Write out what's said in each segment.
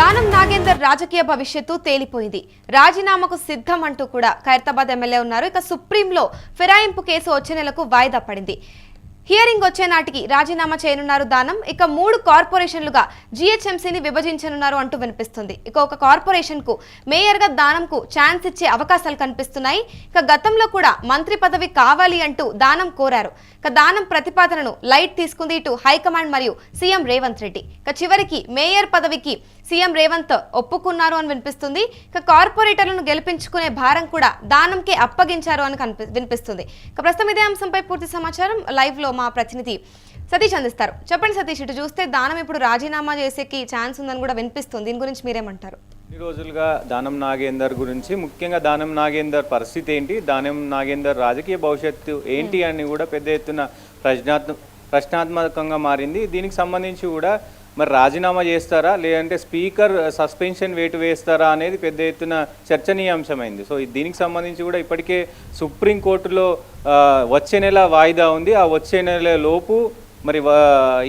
దానం నాగేందర్ రాజకీయ భవిష్యత్తు తేలిపోయింది. రాజీనామాకు సిద్ధం అంటూ కూడా ఖైరతాబాద్ ఎమ్మెల్యే ఉన్నారు. ఇక సుప్రీంలో ఫిరాయింపు కేసు వచ్చే నెలకు వాయిదా పడింది. హియరింగ్ వచ్చే నాటికి రాజీనామా చేయనున్నారు దానం. ఇక 3 కార్పొరేషన్లుగా జీహెచ్ఎంసీని విభజించనున్నారు అంటూ వినిపిస్తుంది. ఇక ఒక కార్పొరేషన్ కు మేయర్ గా దానంకు ఛాన్స్ ఇచ్చే అవకాశాలు కనిపిస్తున్నాయి. ఇక గతంలో కూడా మంత్రి పదవి కావాలి అంటూ దానం కోరారు. ఇక దానం ప్రతిపాదనను లైట్ తీసుకుంది ఇటు హైకమాండ్ మరియు సీఎం రేవంత్ రెడ్డి. ఇక చివరికి మేయర్ పదవికి సీఎం రేవంత్ ఒప్పుకున్నారు అని వినిపిస్తుంది. ఇక కార్పొరేటర్లను గెలిపించుకునే భారం కూడా దానంకే అప్పగించారు అని వినిపిస్తుంది. ఇక ప్రస్తుతం ఇదే అంశంపై పూర్తి సమాచారం లైవ్ లో మా ప్రతినిధి సతీష్ అందిస్తారు. చెప్పండి సతీష్, ఇటు చూస్తే దానం ఇప్పుడు రాజీనామా చేసేకి ఛాన్స్ ఉందని కూడా వినిపిస్తుంది. దీని గురించి మీరేమంటారు? ఈ రోజులుగా దానం నాగేందర్ గురించి, ముఖ్యంగా దానం నాగేందర్ పరిస్థితి ఏంటి, దానం నాగేందర్ రాజకీయ భవిష్యత్తు ఏంటి అని కూడా పెద్ద ఎత్తున ప్రశ్నాత్మకంగా మారింది. దీనికి సంబంధించి కూడా మరి రాజీనామా చేస్తారా లేదంటే స్పీకర్ సస్పెన్షన్ వేటు వేస్తారా అనేది పెద్ద ఎత్తున చర్చనీయాంశమైంది. సో దీనికి సంబంధించి కూడా ఇప్పటికే సుప్రీంకోర్టులో వచ్చే నెల వాయిదా ఉంది. ఆ వచ్చే నెల లోపు మరి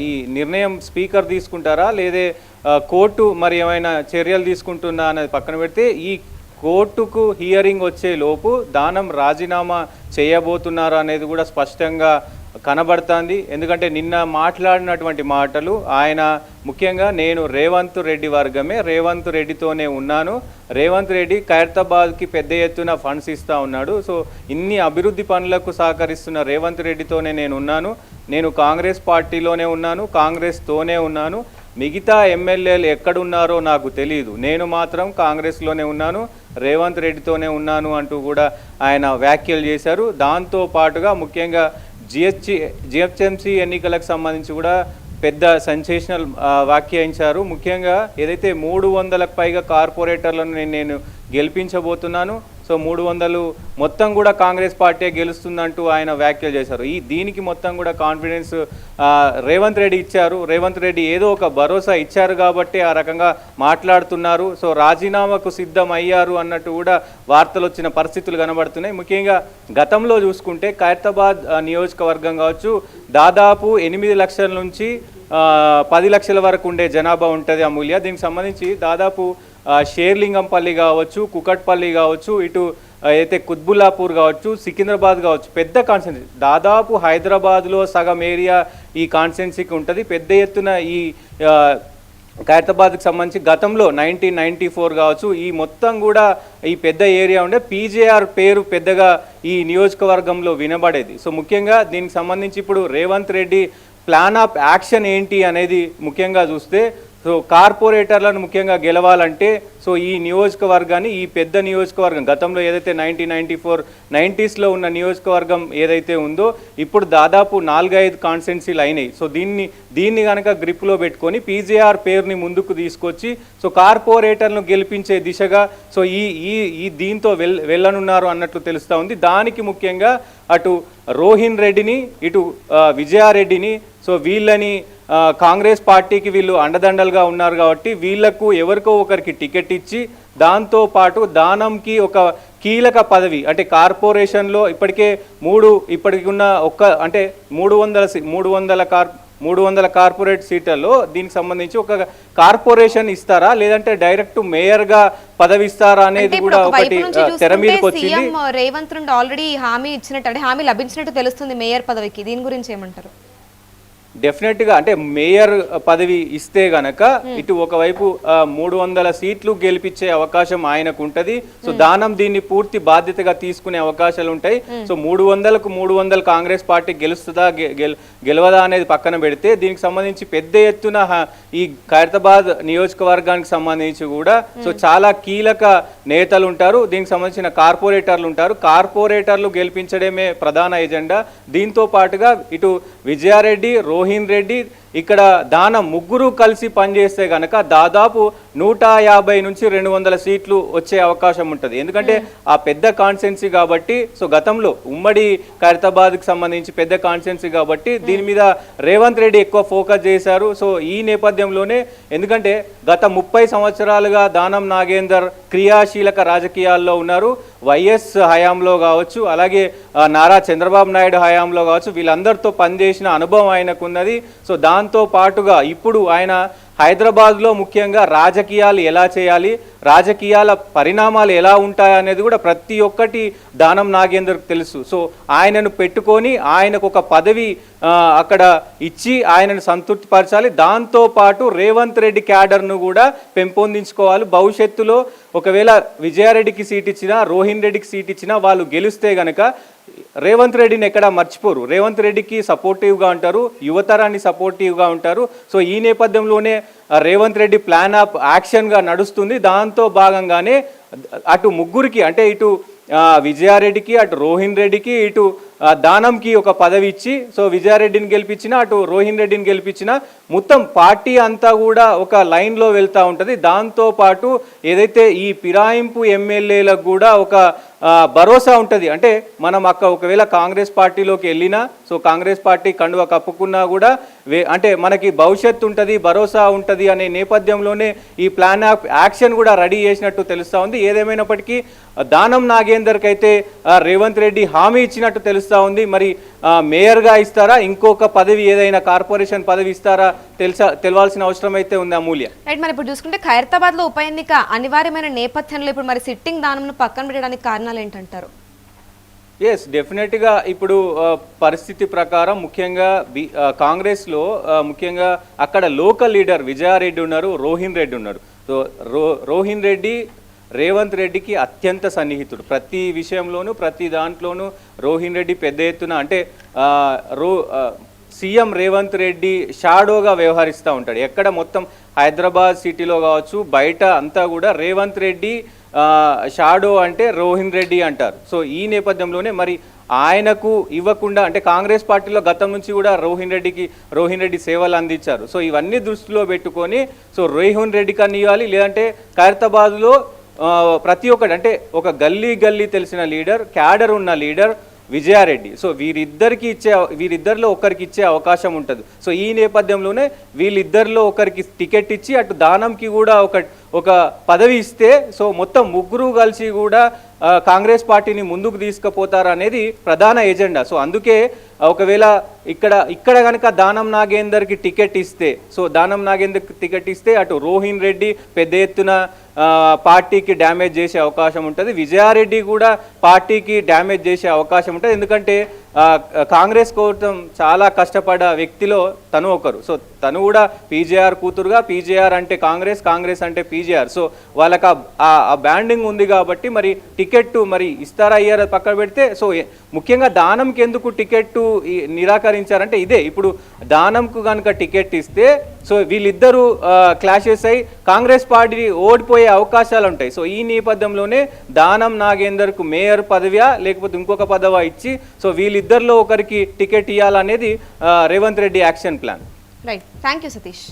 ఈ నిర్ణయం స్పీకర్ తీసుకుంటారా లేదే కోర్టు మరి ఏమైనా చర్యలు తీసుకుంటుందా అనేది పక్కన పెడితే, ఈ కోర్టుకు హియరింగ్ వచ్చే లోపు దానం రాజీనామా చేయబోతున్నారా అనేది కూడా స్పష్టంగా కనబడుతుంది. ఎందుకంటే నిన్న మాట్లాడినటువంటి మాటలు ఆయన ముఖ్యంగా నేను రేవంత్ రెడ్డి వర్గమే, రేవంత్ రెడ్డితోనే ఉన్నాను, రేవంత్ రెడ్డి ఖైరతాబాద్కి పెద్ద ఎత్తున ఫండ్స్ ఇస్తూ ఉన్నాడు, సో ఇన్ని అభివృద్ధి పనులకు సహకరిస్తున్న రేవంత్ రెడ్డితోనే నేను ఉన్నాను, నేను కాంగ్రెస్ పార్టీలోనే ఉన్నాను, కాంగ్రెస్తోనే ఉన్నాను, మిగతా ఎమ్మెల్యేలు ఎక్కడున్నారో నాకు తెలియదు, నేను మాత్రం కాంగ్రెస్లోనే ఉన్నాను, రేవంత్ రెడ్డితోనే ఉన్నాను అంటూ కూడా ఆయన వ్యాఖ్యలు చేశారు. దాంతో పాటుగా ముఖ్యంగా జిహెచ్ఎంసీ ఎన్నికలకు సంబంధించి కూడా పెద్ద సెన్సేషనల్ వ్యాఖ్యానించారు. ముఖ్యంగా ఏదైతే 300లకు పైగా కార్పొరేటర్లను నేను గెలిపించబోతున్నాను, సో 300 మొత్తం కూడా కాంగ్రెస్ పార్టీ గెలుస్తుందంటూ ఆయన వ్యాఖ్యలు చేశారు. దీనికి మొత్తం కూడా కాన్ఫిడెన్స్ రేవంత్ రెడ్డి ఇచ్చారు. రేవంత్ రెడ్డి ఏదో ఒక భరోసా ఇచ్చారు కాబట్టి ఆ రకంగా మాట్లాడుతున్నారు. సో రాజీనామాకు సిద్ధం అయ్యారు అన్నట్టు కూడా వార్తలు వచ్చిన పరిస్థితులు కనబడుతున్నాయి. ముఖ్యంగా గతంలో చూసుకుంటే ఖైరతాబాద్ నియోజకవర్గం కావచ్చు, దాదాపు 8 లక్షల నుంచి 10 లక్షల వరకు ఉండే జనాభా ఉంటుంది అమూల్య. దీనికి సంబంధించి దాదాపు షేర్లింగంపల్లి కావచ్చు, కుకట్పల్లి కావచ్చు, ఇటు అయితే కుత్బుల్లాపూర్ కావచ్చు, సికింద్రాబాద్ కావచ్చు, పెద్ద కాన్స్టిట్యున్సీ దాదాపు హైదరాబాద్లో సగం ఏరియా ఈ కాన్స్టిట్యున్సీకి ఉంటుంది. పెద్ద ఎత్తున ఈ ఖైరతాబాద్కి సంబంధించి గతంలో 1994 కావచ్చు, ఈ మొత్తం కూడా ఈ పెద్ద ఏరియా ఉండే పీజేఆర్ పేరు పెద్దగా ఈ నియోజకవర్గంలో వినబడేది. సో ముఖ్యంగా దీనికి సంబంధించి ఇప్పుడు Revanth Reddy plan of action ఏంటి అనేది ముఖ్యంగా చూస్తే, సో కార్పొరేటర్లను ముఖ్యంగా గెలవాలంటే సో ఈ నియోజకవర్గాన్ని, ఈ పెద్ద నియోజకవర్గం గతంలో ఏదైతే 1994-90sలో ఉన్న నియోజకవర్గం ఏదైతే ఉందో ఇప్పుడు దాదాపు 4-5 కాన్స్టిట్యున్సీలు అయినాయి. సో దీన్ని కనుక గ్రిప్లో పెట్టుకొని పీజేఆర్ పేరుని ముందుకు తీసుకొచ్చి సో కార్పొరేటర్లను గెలిపించే దిశగా సో ఈ దీంతో వెళ్ళనున్నారు అన్నట్లు తెలుస్తూ ఉంది. దానికి ముఖ్యంగా అటు రోహిన్ రెడ్డిని, ఇటు విజయారెడ్డిని, సో వీళ్ళని కాంగ్రెస్ పార్టీకి వీళ్ళు అండదండలుగా ఉన్నారు కాబట్టి వీళ్లకు ఎవరికో ఒకరికి టికెట్ ఇచ్చి దాంతోపాటు దానంకి ఒక కీలక పదవి అంటే కార్పొరేషన్లో ఇప్పటికే ఇప్పటికి ఉన్న అంటే 300 కార్పొరేట్ సీట్లలో దీనికి సంబంధించి ఒక కార్పొరేషన్ ఇస్తారా లేదంటే డైరెక్ట్ మేయర్గా పదవి ఇస్తారా అనేది కూడా ఒకటి తెర మీదకి వచ్చింది. రేవంత్ రెడ్డి ఆల్రెడీ హామీ ఇచ్చినట్టు, అంటే హామీ లభించినట్టు తెలుస్తుంది మేయర్ పదవికి. దీని గురించి ఏమంటారు? డెఫినెట్గా అంటే మేయర్ పదవి ఇస్తే గనక ఇటు ఒకవైపు 300 సీట్లు గెలిపించే అవకాశం ఆయనకు ఉంటుంది. సో దానం దీన్ని పూర్తి బాధ్యతగా తీసుకునే అవకాశాలు ఉంటాయి. సో 300కు 300 కాంగ్రెస్ పార్టీ గెలుస్తుందా గెలవదా అనేది పక్కన పెడితే, దీనికి సంబంధించి పెద్ద ఎత్తున ఈ ఖైరతాబాద్ నియోజకవర్గానికి సంబంధించి కూడా సో చాలా కీలక నేతలు ఉంటారు, దీనికి సంబంధించిన కార్పొరేటర్లు ఉంటారు. కార్పొరేటర్లు గెలిపించడమే ప్రధాన ఎజెండా. దీంతో పాటుగా ఇటు విజయారెడ్డి, రోహిన్ రెడ్డి, ఇక్కడ దానం ముగ్గురు కలిసి పనిచేస్తే కనుక దాదాపు 150 నుంచి 200 సీట్లు వచ్చే అవకాశం ఉంటుంది. ఎందుకంటే ఆ పెద్ద కాన్స్టిట్యున్సీ కాబట్టి, సో గతంలో ఉమ్మడి ఖైరతాబాద్కి సంబంధించి పెద్ద కాన్స్టిట్యున్సీ కాబట్టి దీని మీద రేవంత్ రెడ్డి ఎక్కువ ఫోకస్ చేశారు. సో ఈ నేపథ్యంలోనే, ఎందుకంటే గత 30 సంవత్సరాలుగా దానం నాగేందర్ క్రియాశీలక రాజకీయాల్లో ఉన్నారు. వైఎస్ హయాంలో కావచ్చు, అలాగే నారా చంద్రబాబు నాయుడు హయాంలో కావచ్చు, వీళ్ళందరితో పనిచేసిన అనుభవం ఆయనకు ఉన్నది. సో దాంతో పాటుగా ఇప్పుడు ఆయన హైదరాబాద్లో ముఖ్యంగా రాజకీయాలు ఎలా చేయాలి, రాజకీయాల పరిణామాలు ఎలా ఉంటాయి అనేది కూడా ప్రతి ఒక్కటి దానం నాగేందర్కి తెలుసు. సో ఆయనను పెట్టుకొని ఆయనకు ఒక పదవి అక్కడ ఇచ్చి ఆయనను సంతృప్తిపరచాలి. దాంతోపాటు రేవంత్ రెడ్డి క్యాడర్ను కూడా పెంపొందించుకోవాలి. భవిష్యత్తులో ఒకవేళ విజయారెడ్డికి సీట్ ఇచ్చినా, రోహిన్ రెడ్డికి సీట్ ఇచ్చినా వాళ్ళు గెలిస్తే గనక రేవంత్ రెడ్డిని ఎక్కడా మర్చిపోరు. రేవంత్ రెడ్డికి సపోర్టివ్గా ఉంటారు, యువతరాన్ని సపోర్టివ్గా ఉంటారు. సో ఈ నేపథ్యంలోనే రేవంత్ రెడ్డి ప్లాన్ ఆఫ్ యాక్షన్గా నడుస్తుంది. దాంతో భాగంగానే అటు ముగ్గురికి అంటే ఇటు విజయారెడ్డికి, అటు రోహిన్ రెడ్డికి, ఇటు దానంకి ఒక పదవి ఇచ్చి సో విజయారెడ్డిని గెలిపించిన, అటు రోహిన్ రెడ్డిని గెలిపించిన మొత్తం పార్టీ అంతా కూడా ఒక లైన్లో వెళ్తూ ఉంటుంది. దాంతోపాటు ఏదైతే ఈ ఫిరాయింపు ఎమ్మెల్యేలకు కూడా ఒక భరోసా ఉంటుంది. అంటే మనం ఒకవేళ కాంగ్రెస్ పార్టీలోకి వెళ్ళినా సో కాంగ్రెస్ పార్టీ కండువ కప్పుకున్నా కూడా అంటే మనకి భవిష్యత్తు ఉంటుంది, భరోసా ఉంటుంది అనే నేపథ్యంలోనే ఈ ప్లాన్ ఆఫ్ యాక్షన్ కూడా రెడీ చేసినట్టు తెలుస్తూ ఉంది. ఏదేమైనప్పటికీ దానం నాగేందర్కి అయితే రేవంత్ రెడ్డి హామీ ఇచ్చినట్టు తెలుస్తూ ఉంది. మరి మేయర్గా ఇస్తారా, ఇంకొక పదవి ఏదైనా కార్పొరేషన్ పదవి ఇస్తారా తెలవాల్సిన అవసరం అయితే ఉంది అమూల్య. రైట్, మరి ఇప్పుడు చూసుకుంటే ఖైరతాబాద్ లో ఉప ఎన్నిక అనివార్యమైన నేపథ్యంలో ఇప్పుడు మరి సిట్టింగ్ దానంను పక్కన పెట్టడానికి కారణాలు ఏంటంటారు? ఎస్, డెఫినెట్గా ఇప్పుడు పరిస్థితి ప్రకారం ముఖ్యంగా కాంగ్రెస్లో ముఖ్యంగా అక్కడ లోకల్ లీడర్ విజయారెడ్డి ఉన్నారు, రోహిన్ రెడ్డి ఉన్నారు. సో రోహిన్ రెడ్డి రేవంత్ రెడ్డికి అత్యంత సన్నిహితుడు. ప్రతి విషయంలోనూ ప్రతి దాంట్లోనూ రోహిన్ రెడ్డి పెద్ద ఎత్తున అంటే సీఎం రేవంత్ రెడ్డి షాడోగా వ్యవహరిస్తూ ఉంటాడు. ఎక్కడ మొత్తం హైదరాబాద్ సిటీలో కావచ్చు, బయట అంతా కూడా రేవంత్ రెడ్డి షాడో అంటే రోహిన్ రెడ్డి అంటారు. సో ఈ నేపథ్యంలోనే మరి ఆయనకు ఇవ్వకుండా అంటే కాంగ్రెస్ పార్టీలో గతం నుంచి కూడా రోహిన్ రెడ్డి సేవలు అందించారు. సో ఇవన్నీ దృష్టిలో పెట్టుకొని సో రోహిన్ రెడ్డి కన్నా ఇవ్వాలి, లేదంటే ఖైరతాబాద్లో ప్రతి ఒక్కటి అంటే ఒక గల్లీ తెలిసిన లీడర్, క్యాడర్ ఉన్న లీడర్ విజయారెడ్డి. సో వీరిద్దరిలో ఒకరికి ఇచ్చే అవకాశం ఉంటుంది. సో ఈ నేపథ్యంలోనే వీళ్ళిద్దరిలో ఒకరికి టికెట్ ఇచ్చి అటు దానంకి కూడా ఒక పదవి ఇస్తే సో మొత్తం ముగ్గురు కలిసి కూడా కాంగ్రెస్ పార్టీని ముందుకు తీసుకుపోతారు అనేది ప్రధాన ఎజెండా. సో అందుకే ఒకవేళ ఇక్కడ కనుక దానం నాగేందర్కి టికెట్ ఇస్తే సో దానం నాగేందర్కి టికెట్ ఇస్తే అటు రోహిన్ రెడ్డి పెద్ద ఎత్తున పార్టీకి డ్యామేజ్ చేసే అవకాశం ఉంటుంది, విజయారెడ్డి కూడా పార్టీకి డ్యామేజ్ చేసే అవకాశం ఉంటుంది. ఎందుకంటే కాంగ్రెస్ కోసం చాలా కష్టపడ్డ వ్యక్తిలో తను ఒకరు. సో తను కూడా పీజేఆర్ కూతురుగా, పీజేఆర్ అంటే కాంగ్రెస్ అంటే పీజేఆర్. సో వాళ్ళకి ఆ బ్యాండింగ్ ఉంది కాబట్టి మరి టికెట్ మరి ఇస్తారా అయ్యారా పక్కన పెడితే సో ముఖ్యంగా దానంకి ఎందుకు టికెట్ నిరాకరించారంటే ఇదే. ఇప్పుడు దానంకు కనుక టికెట్ ఇస్తే సో వీళ్ళిద్దరూ క్లాషెస్ అయ్యి కాంగ్రెస్ పార్టీ ఓడిపోయే అవకాశాలు ఉంటాయి. సో ఈ నేపథ్యంలోనే దానం నాగేందర్కు మేయర్ పదవియా లేకపోతే ఇంకొక పదవా ఇచ్చి సో వీళ్ళిద్దరిలో ఒకరికి టికెట్ ఇవ్వాలనేది Revanth Reddy action plan. Right, thank you Satish.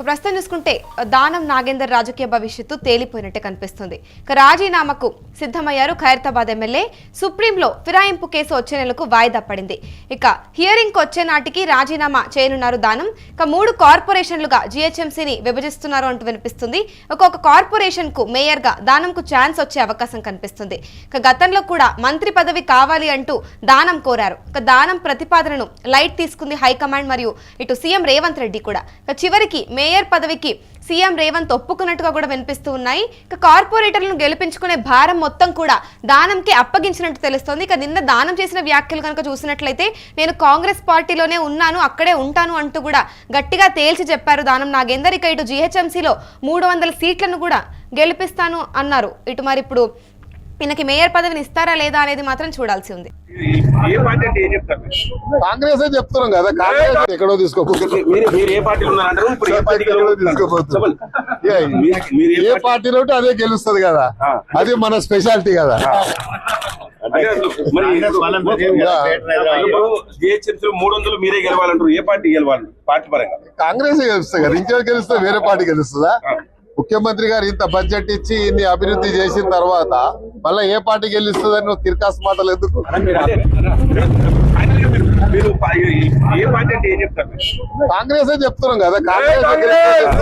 ప్రస్తుతం చూసుకుంటే దానం నాగేందర్ రాజకీయ భవిష్యత్తు తేలిపోయినట్టే కనిపిస్తుంది. రాజీనామాకు సిద్ధమయ్యారు ఖైరతాబాద్ ఎమ్మెల్యే. సుప్రీంలో ఫిరాయింపు కేసు వచ్చే నెలకు వాయిదా పడింది. ఇక హియరింగ్ వచ్చే నాటికి రాజీనామా చేయనున్నారు దానం. ఇక 3 కార్పొరేషన్లుగా జిహెచ్ఎంసీని విభజిస్తున్నారు అంటూ వినిపిస్తుంది. ఒక్కొక్క కార్పొరేషన్ కు మేయర్ గా దానంకు ఛాన్స్ వచ్చే అవకాశం కనిపిస్తుంది. ఇక గతంలో కూడా మంత్రి పదవి కావాలి అంటూ దానం కోరారు. ఇక దానం ప్రతిపాదనను లైట్ తీసుకుంది హైకమాండ్ మరియు ఇటు సీఎం రేవంత్ రెడ్డి కూడా. ఇక చివరికి మేయర్ పదవికి సీఎం రేవంత్ ఒప్పుకున్నట్టుగా కూడా వినిపిస్తూ ఉన్నాయి. ఇక కార్పొరేటర్లను గెలిపించుకునే భారం మొత్తం కూడా దానంకి అప్పగించినట్టు తెలుస్తోంది. ఇక నిన్న దానం చేసిన వ్యాఖ్యలు కనుక చూసినట్లయితే నేను కాంగ్రెస్ పార్టీలోనే ఉన్నాను, అక్కడే ఉంటాను అంటూ కూడా గట్టిగా తేల్చి చెప్పారు దానం నాగేందర్. ఇక ఇటు జిహెచ్ఎంసీలో 300 సీట్లను కూడా గెలిపిస్తాను అన్నారు. ఇటు మరి ఇప్పుడు ఈయనకి మేయర్ పదవిని ఇస్తారా లేదా అనేది మాత్రం చూడాల్సి ఉంది. కాంగ్రెస్ చెప్తున్నాం కదా, కాంగ్రెస్ ఎక్కడో ఏ పార్టీలో ఉంటే అదే గెలుస్తుంది కదా, అది మన స్పెషాలిటీ కదా. మీరే గెలవాలంటారు, ఏ పార్టీ గెలవాలి? పార్టీ పరంగా కాంగ్రెస్ గెలుస్తుంది కదా, ఇంకెవరు గెలుస్తే వేరే పార్టీ గెలుస్తుందా? ముఖ్యమంత్రి గారు ఇంత బడ్జెట్ ఇచ్చి ఇన్ని అభివృద్ధి చేసిన తర్వాత మళ్ళీ ఏ పార్టీ గెలుస్తుందని నువ్వు తిరకాసు మాటలు ఎందుకు? ఏ పార్టీ అంటే ఏం చెప్తారు? కాంగ్రెస్ చెప్తున్నాం కదా, కాంగ్రెస్